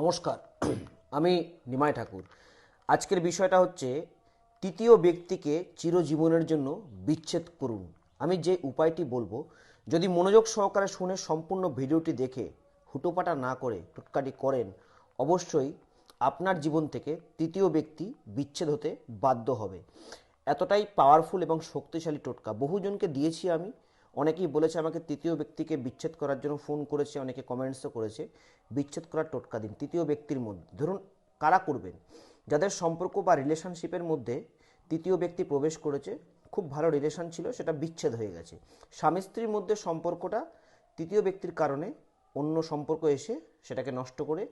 নমস্কার। আমি নিমাই ঠাকুর। আজকের বিষয়টা হচ্ছে তৃতীয় ব্যক্তিকে চিরজীবনের জন্য বিচ্ছেদ করুন। আমি যে উপায়টি বলবো, যদি মনোযোগ সহকারে শুনে সম্পূর্ণ ভিডিওটি দেখে হুটোপাটা না করে টোটকাটি করেন, অবশ্যই আপনার জীবন থেকে তৃতীয় ব্যক্তি বিচ্ছেদ হতে বাধ্য হবে। এতটাই পাওয়ারফুল এবং শক্তিশালী টোটকা। বহুজনকে দিয়েছি আমি। অনেকেই বলেছে আমাকে তৃতীয় ব্যক্তিকে বিচ্ছেদ করার জন্য ফোন করেছে, অনেকে কমেন্টসও করেছে। বিচ্ছেদ করার টোটকা দিন তৃতীয় ব্যক্তির মধ্যে। ধরুন কারা করবেন? যাদের সম্পর্ক বা রিলেশনশিপের মধ্যে তৃতীয় ব্যক্তি প্রবেশ করেছে, খুব ভালো রিলেশন ছিল, সেটা বিচ্ছেদ হয়ে গেছে। স্বামী স্ত্রীর মধ্যে সম্পর্কটা তৃতীয় ব্যক্তির কারণে অন্য সম্পর্ক এসে সেটাকে নষ্ট করে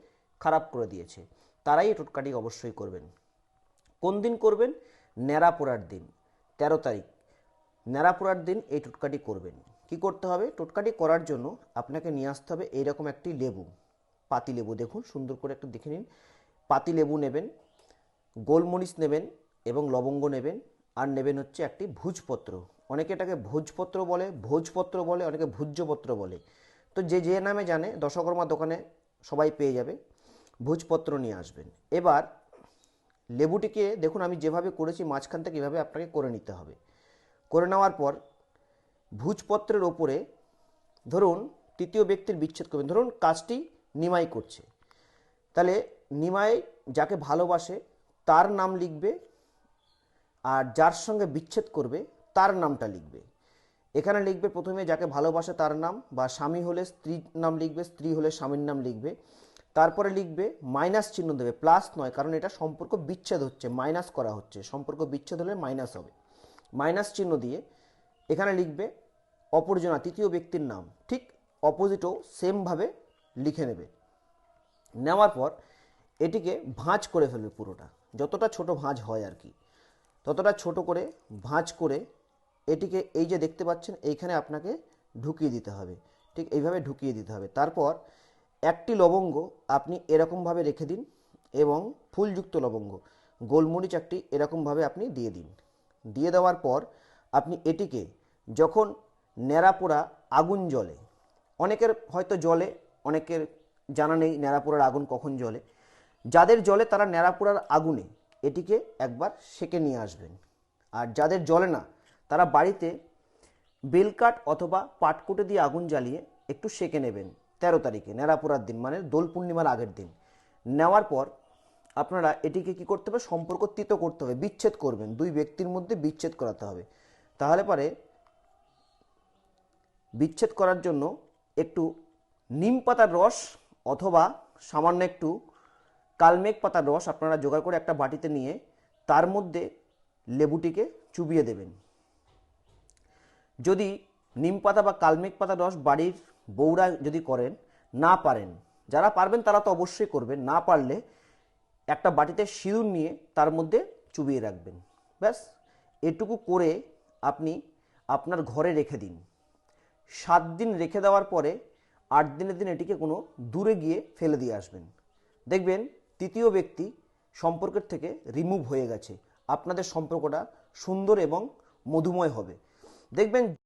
খারাপ করে দিয়েছে, তারাই এই টোটকাটি অবশ্যই করবেন। কোন দিন করবেন? ন্যাড়া পোড়ার দিন, 13 তারিখ ন্যাড়া পোড়ার দিন এই টোটকাটি করবেন। কি করতে হবে? টোটকাটি করার জন্য আপনাকে নিয়ে আসতে হবে এইরকম একটি লেবু, পাতি লেবু। দেখুন সুন্দর করে একটু দেখে নিন। পাতি লেবু নেবেন, গোলমরিচ নেবেন এবং লবঙ্গ নেবেন, আর নেবেন হচ্ছে একটি ভোজপত্র। অনেকে এটাকে ভোজপত্র বলে, ভোজপত্র বলে, অনেকে ভোজ্যপত্র বলে। তো যে যে নামে জানে, দশকর্মা দোকানে সবাই পেয়ে যাবে। ভোজপত্র নিয়ে আসবেন। এবার লেবুটিকে দেখুন আমি যেভাবে করেছি, মাঝখান থেকে এভাবে আপনাকে করে নিতে হবে। করে নেওয়ার পর ভোজপত্রের ওপরে ধরুন তৃতীয় ব্যক্তির বিচ্ছেদ করবেন। ধরুন কাজটি নিমাই করছে, তাহলে নিমাই যাকে ভালোবাসে তার নাম লিখবে, আর যার সঙ্গে বিচ্ছেদ করবে তার নামটা লিখবে। এখানে লিখবে প্রথমে যাকে ভালোবাসে তার নাম, বা স্বামী হলে স্ত্রীর নাম লিখবে, স্ত্রী হলে স্বামীর নাম লিখবে। তারপরে লিখবে, মাইনাস চিহ্ন দেবে, প্লাস নয়, কারণ এটা সম্পর্ক বিচ্ছেদ হচ্ছে, মাইনাস করা হচ্ছে। সম্পর্ক বিচ্ছেদ হলে মাইনাস হবে। মাইনাস চিহ্ন দিয়ে এখানে লিখবে অপরজনা, তৃতীয় ব্যক্তির নাম, ঠিক অপোজিটও সেমভাবে লিখে নেবে। নেওয়ার পর এটিকে ভাঁজ করে ফেলবে পুরোটা, যতটা ছোট ভাঁজ হয় আর কি, ততটা ছোট করে ভাঁজ করে এটিকে এই যে দেখতে পাচ্ছেন এইখানে আপনাকে ঢুকিয়ে দিতে হবে। ঠিক এইভাবে ঢুকিয়ে দিতে হবে। তারপর একটি লবঙ্গ আপনি এরকমভাবে রেখে দিন, এবং ফুলযুক্ত লবঙ্গ, গোলমরিচ একটি এরকমভাবে আপনি দিয়ে দিন। দিয়ে দেওয়ার পর আপনি এটিকে যখন ন্যাড়া পোড়া আগুন জ্বলে, অনেকের হয়তো জ্বলে, অনেকের জানা নেই ন্যাড়া পোড়ার আগুন কখন জ্বলে। যাদের জ্বলে তারা ন্যাড়া পোড়ার আগুনে এটিকে একবার সেঁকে নিয়ে আসবেন। আর যাদের জ্বলে না তারা বাড়িতে বেলকাঠ অথবা পাটকুটে দিয়ে আগুন জ্বালিয়ে একটু সেঁকে নেবেন। 13 তারিখে ন্যাড়া পোড়ার দিন, মানে দোল পূর্ণিমার আগের দিন। নেওয়ার পর আপনারা এটিকে কি করতে হবে? সম্পর্ক তিত করতে হবে, বিচ্ছেদ করবেন। দুই ব্যক্তির মধ্যে বিচ্ছেদ করাতে হবে। তাহলে পরে বিচ্ছেদ করার জন্য একটু নিম পাতার রস অথবা সামান্য একটু কালমেঘ পাতার রস আপনারা জোগাড় করে একটা বাটিতে নিয়ে তার মধ্যে লেবুটিকে চুবিয়ে দেবেন। যদি নিম পাতা বা কালমেঘ পাতার রস বাড়ির বউরা যদি করেন, না পারেন, যারা পারবেন তারা তো অবশ্যই করবেন, না পারলে একটা বাটিতে সিঁদুর নিয়ে তার মধ্যে চুবিয়ে রাখবেন। ব্যাস, এটুকু করে আপনি আপনার ঘরে রেখে দিন। 7 দিন রেখে দেওয়ার পরে 8 দিনের দিন এটিকে কোনো দূরে গিয়ে ফেলে দিয়ে আসবেন। দেখবেন তৃতীয় ব্যক্তি সম্পর্কের থেকে রিমুভ হয়ে গেছে। আপনাদের সম্পর্কটা সুন্দর এবং মধুময় হবে। দেখবেন